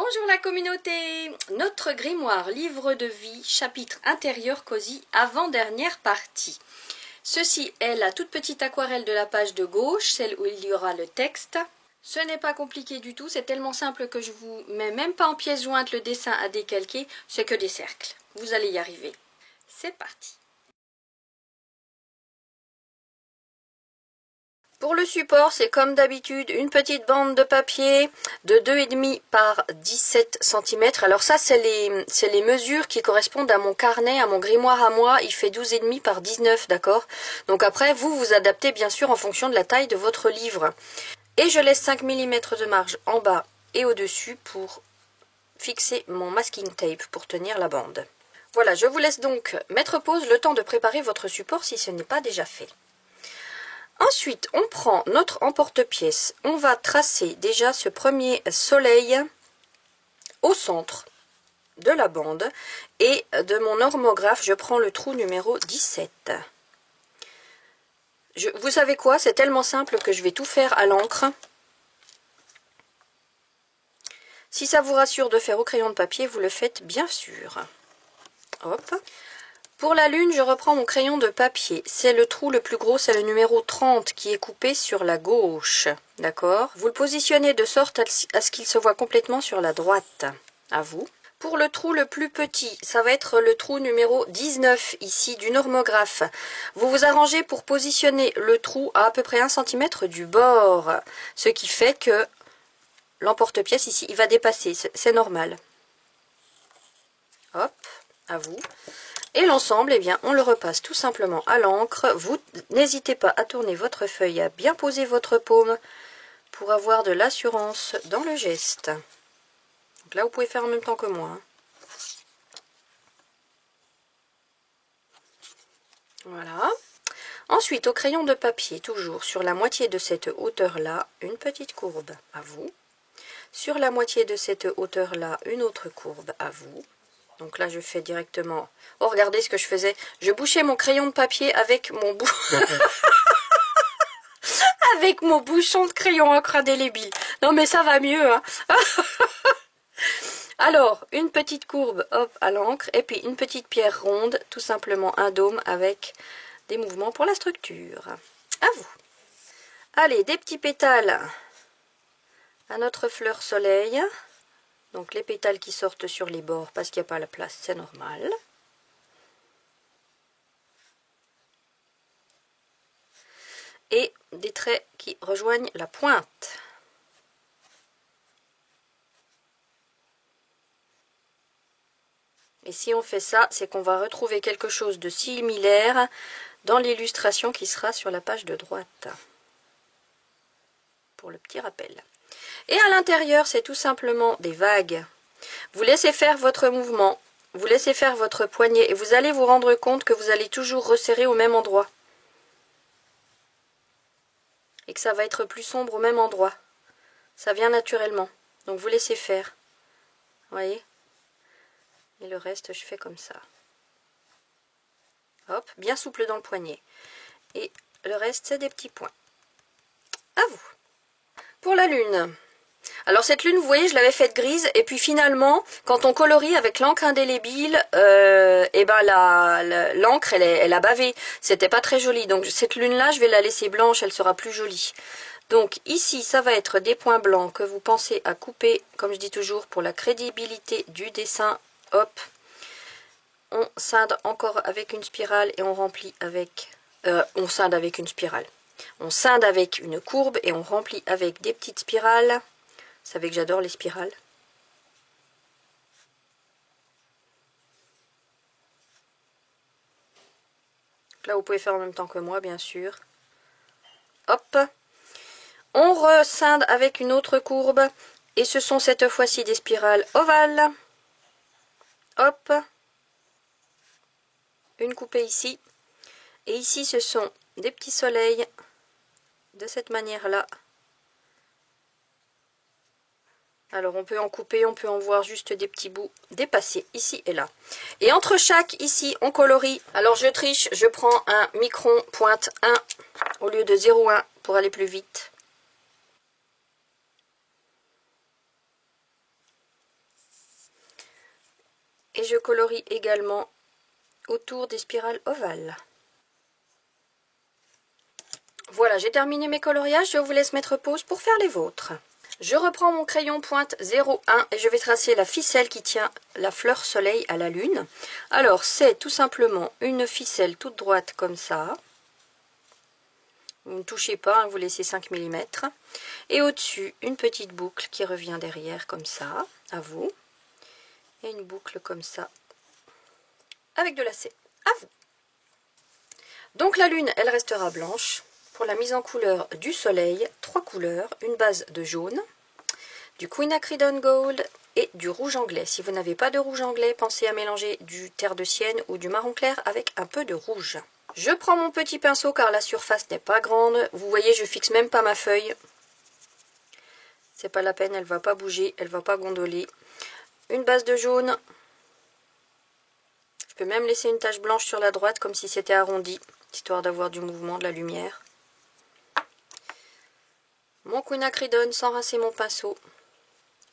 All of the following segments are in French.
Bonjour la communauté. Notre grimoire livre de vie, chapitre intérieur cosy, avant-dernière partie. Ceci est la toute petite aquarelle de la page de gauche, celle où il y aura le texte. Ce n'est pas compliqué du tout, c'est tellement simple que je vous mets même pas en pièce jointe le dessin à décalquer, c'est que des cercles. Vous allez y arriver. C'est parti. Pour le support, c'est comme d'habitude une petite bande de papier de 2,5 par 17 cm. Alors ça, c'est les mesures qui correspondent à mon carnet, à mon grimoire à moi. Il fait 12,5 par 19, d'accord? Donc après, vous adaptez bien sûr en fonction de la taille de votre livre. Et je laisse 5 mm de marge en bas et au-dessus pour fixer mon masking tape pour tenir la bande. Voilà, je vous laisse donc mettre pause le temps de préparer votre support si ce n'est pas déjà fait. Ensuite, on prend notre emporte-pièce. On va tracer déjà ce premier soleil au centre de la bande. Et de mon normographe, je prends le trou numéro 17. Vous savez quoi? C'est tellement simple que je vais tout faire à l'encre. Si ça vous rassure de faire au crayon de papier, vous le faites bien sûr. Hop. Pour la lune, je reprends mon crayon de papier. C'est le trou le plus gros, c'est le numéro 30 qui est coupé sur la gauche. D'accord? Vous le positionnez de sorte à ce qu'il se voit complètement sur la droite. À vous. Pour le trou le plus petit, ça va être le trou numéro 19 ici du normographe. Vous vous arrangez pour positionner le trou à peu près 1 cm du bord. Ce qui fait que l'emporte-pièce ici, il va dépasser. C'est normal. Hop, à vous. Et l'ensemble, eh bien, on le repasse tout simplement à l'encre. Vous n'hésitez pas à tourner votre feuille, à bien poser votre paume pour avoir de l'assurance dans le geste. Donc là, vous pouvez faire en même temps que moi. Hein. Voilà. Ensuite, au crayon de papier, toujours sur la moitié de cette hauteur-là, une petite courbe à vous. Sur la moitié de cette hauteur-là, une autre courbe à vous. Donc là, je fais directement... Oh, regardez ce que je faisais. Je bouchais mon crayon de papier avec mon avec mon bouchon de crayon encre indélébile. Non, mais ça va mieux, hein. Alors, une petite courbe, hop, à l'encre. Et puis, une petite pierre ronde, tout simplement un dôme avec des mouvements pour la structure. À vous. Allez, des petits pétales à notre fleur soleil. Donc les pétales qui sortent sur les bords parce qu'il n'y a pas la place, c'est normal. Et des traits qui rejoignent la pointe. Et si on fait ça, c'est qu'on va retrouver quelque chose de similaire dans l'illustration qui sera sur la page de droite. Pour le petit rappel. Et à l'intérieur, c'est tout simplement des vagues. Vous laissez faire votre mouvement, vous laissez faire votre poignet et vous allez vous rendre compte que vous allez toujours resserrer au même endroit. Et que ça va être plus sombre au même endroit. Ça vient naturellement. Donc vous laissez faire. Vous voyez? Et le reste, je fais comme ça. Hop, bien souple dans le poignet. Et le reste, c'est des petits points. À vous. Pour la lune. Alors cette lune, vous voyez, je l'avais faite grise, et puis finalement, quand on colorie avec l'encre indélébile, et ben l'encre, elle a bavé. C'était pas très joli. Donc cette lune-là, je vais la laisser blanche, elle sera plus jolie. Donc ici, ça va être des points blancs que vous pensez à couper, comme je dis toujours, pour la crédibilité du dessin. Hop. On scinde encore avec une spirale et on remplit avec... on scinde avec une spirale. On scinde avec une courbe et on remplit avec des petites spirales. Vous savez que j'adore les spirales. Là, vous pouvez faire en même temps que moi, bien sûr. Hop. On rescinde avec une autre courbe. Et ce sont cette fois-ci des spirales ovales. Hop. Une coupée ici. Et ici, ce sont des petits soleils de cette manière-là. Alors on peut en couper, on peut en voir juste des petits bouts dépassés ici et là. Et entre chaque, ici, on colorie. Alors je triche, je prends un micron pointe 1 au lieu de 0,1 pour aller plus vite. je colorie également autour des spirales ovales. Voilà, j'ai terminé mes coloriages, je vous laisse mettre pause pour faire les vôtres. Je reprends mon crayon pointe 01 et je vais tracer la ficelle qui tient la fleur soleil à la lune. Alors, c'est tout simplement une ficelle toute droite comme ça. Vous ne touchez pas, hein, vous laissez 5 mm. Et au-dessus, une petite boucle qui revient derrière comme ça, à vous. Et une boucle comme ça, avec de lacet, à vous. Donc la lune, elle restera blanche. Pour la mise en couleur du soleil, 3 couleurs, une base de jaune, du quinacridone gold et du rouge anglais. Si vous n'avez pas de rouge anglais, pensez à mélanger du terre de sienne ou du marron clair avec un peu de rouge. Je prends mon petit pinceau car la surface n'est pas grande. Vous voyez, je fixe même pas ma feuille. C'est pas la peine, elle va pas bouger, elle va pas gondoler. Une base de jaune. Je peux même laisser une tache blanche sur la droite comme si c'était arrondi, histoire d'avoir du mouvement, de la lumière. Mon quinacridone sans rincer mon pinceau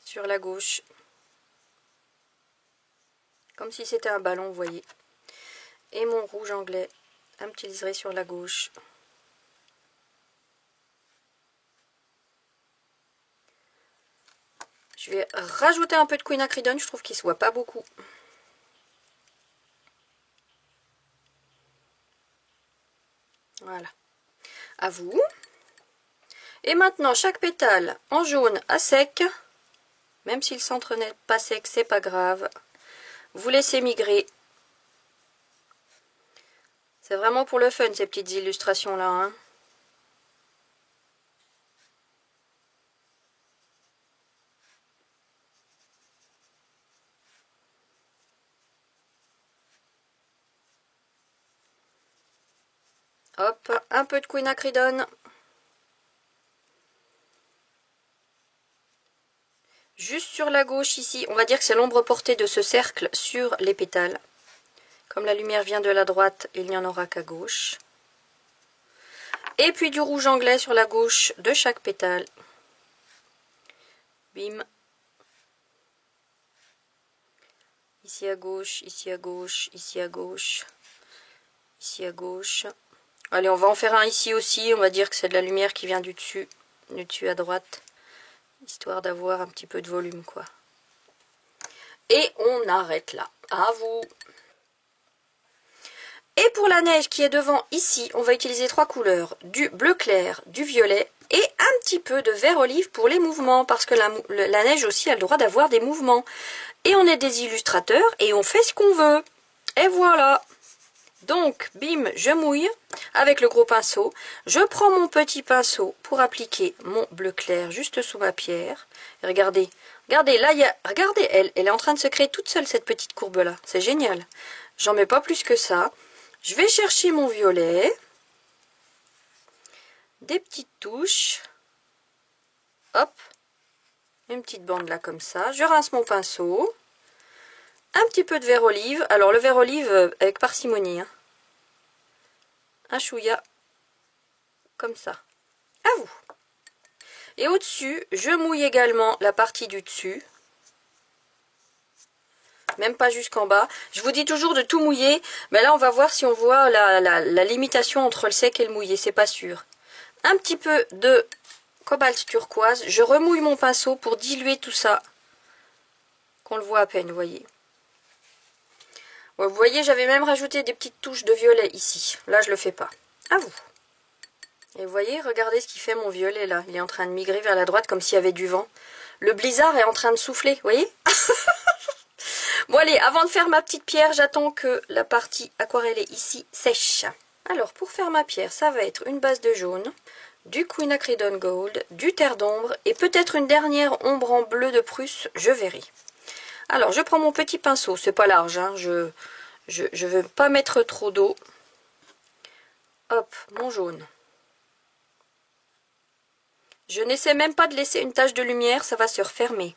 sur la gauche, comme si c'était un ballon, vous voyez. Et mon rouge anglais, un petit liseré sur la gauche. Je vais rajouter un peu de quinacridone, je trouve qu'il ne se voit pas beaucoup. Voilà. À vous. Et maintenant, chaque pétale en jaune à sec. Même si le centre n'est pas sec, c'est pas grave. Vous laissez migrer. C'est vraiment pour le fun, ces petites illustrations-là, hein. Hop, un peu de quinacridone. Juste sur la gauche ici, on va dire que c'est l'ombre portée de ce cercle sur les pétales. Comme la lumière vient de la droite, il n'y en aura qu'à gauche. Et puis du rouge anglais sur la gauche de chaque pétale. Bim. Ici à gauche, ici à gauche, ici à gauche, ici à gauche. Allez, on va en faire un ici aussi, on va dire que c'est de la lumière qui vient du dessus à droite. Histoire d'avoir un petit peu de volume, quoi. Et on arrête là. À vous. Et pour la neige qui est devant ici, on va utiliser 3 couleurs. Du bleu clair, du violet et un petit peu de vert olive pour les mouvements. Parce que la neige aussi a le droit d'avoir des mouvements. Et on est des illustrateurs et on fait ce qu'on veut. Et voilà. Donc, bim, je mouille avec le gros pinceau. Je prends mon petit pinceau pour appliquer mon bleu clair juste sous ma pierre. Et regardez, regardez, là, regardez, elle est en train de se créer toute seule, cette petite courbe-là. C'est génial. J'en mets pas plus que ça. Je vais chercher mon violet. Des petites touches. Hop. Une petite bande là, comme ça. Je rince mon pinceau. Un petit peu de vert olive. Alors, le vert olive avec parcimonie, hein. Un chouïa comme ça, à vous. Et au-dessus, je mouille également la partie du dessus, même pas jusqu'en bas. Je vous dis toujours de tout mouiller, mais là on va voir si on voit la limitation entre le sec et le mouillé, c'est pas sûr. Un petit peu de cobalt turquoise, je remouille mon pinceau pour diluer tout ça, qu'on le voit à peine, vous voyez. Vous voyez, j'avais même rajouté des petites touches de violet ici. Là, je le fais pas. À vous. Et vous voyez, regardez ce qu'il fait mon violet là. Il est en train de migrer vers la droite comme s'il y avait du vent. Le blizzard est en train de souffler, vous voyez. Bon allez, avant de faire ma petite pierre, j'attends que la partie aquarellée ici sèche. Alors, pour faire ma pierre, ça va être une base de jaune, du quinacridone gold, du terre d'ombre et peut-être une dernière ombre en bleu de Prusse, je verrai. Alors, je prends mon petit pinceau, c'est pas large, hein, je veux pas mettre trop d'eau. Hop, mon jaune. Je n'essaie même pas de laisser une tache de lumière, ça va se refermer.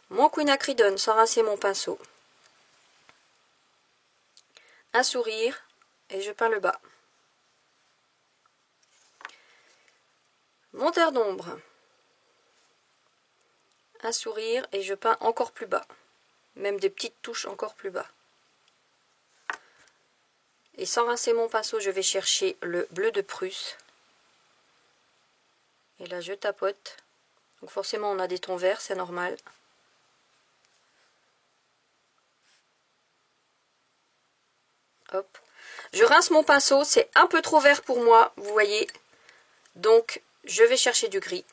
Mon quinacridone sans rincer mon pinceau. Un sourire et je peins le bas. Mon terre d'ombre. Un sourire et je peins encore plus bas. même des petites touches encore plus bas. Et sans rincer mon pinceau, je vais chercher le bleu de Prusse. Et là, je tapote. Donc forcément, on a des tons verts, c'est normal. Hop. Je rince mon pinceau, c'est un peu trop vert pour moi, vous voyez. Donc, je vais chercher du gris.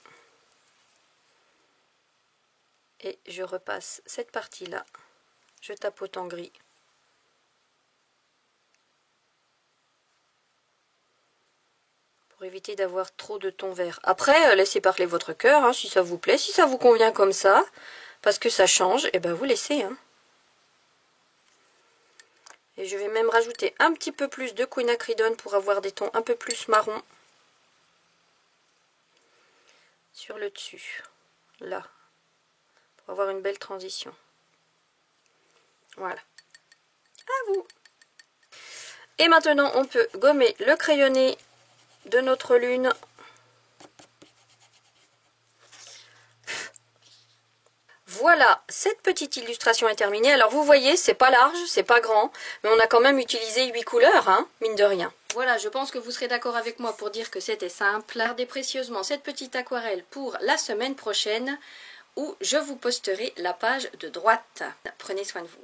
Et je repasse cette partie-là. Je tapote en gris. Pour éviter d'avoir trop de tons verts. Après, laissez parler votre cœur, hein, si ça vous plaît. Si ça vous convient comme ça, parce que ça change, et ben vous laissez. Hein. Et je vais même rajouter un petit peu plus de quinacridone pour avoir des tons un peu plus marron. Sur le dessus. Là. Pour avoir une belle transition. Voilà. À vous. Et maintenant, on peut gommer le crayonné de notre lune. Voilà, cette petite illustration est terminée. Alors vous voyez, c'est pas large, c'est pas grand, mais on a quand même utilisé 8 couleurs, hein, mine de rien. Voilà, je pense que vous serez d'accord avec moi pour dire que c'était simple. Gardez précieusement cette petite aquarelle pour la semaine prochaine, où je vous posterai la page de droite. Prenez soin de vous.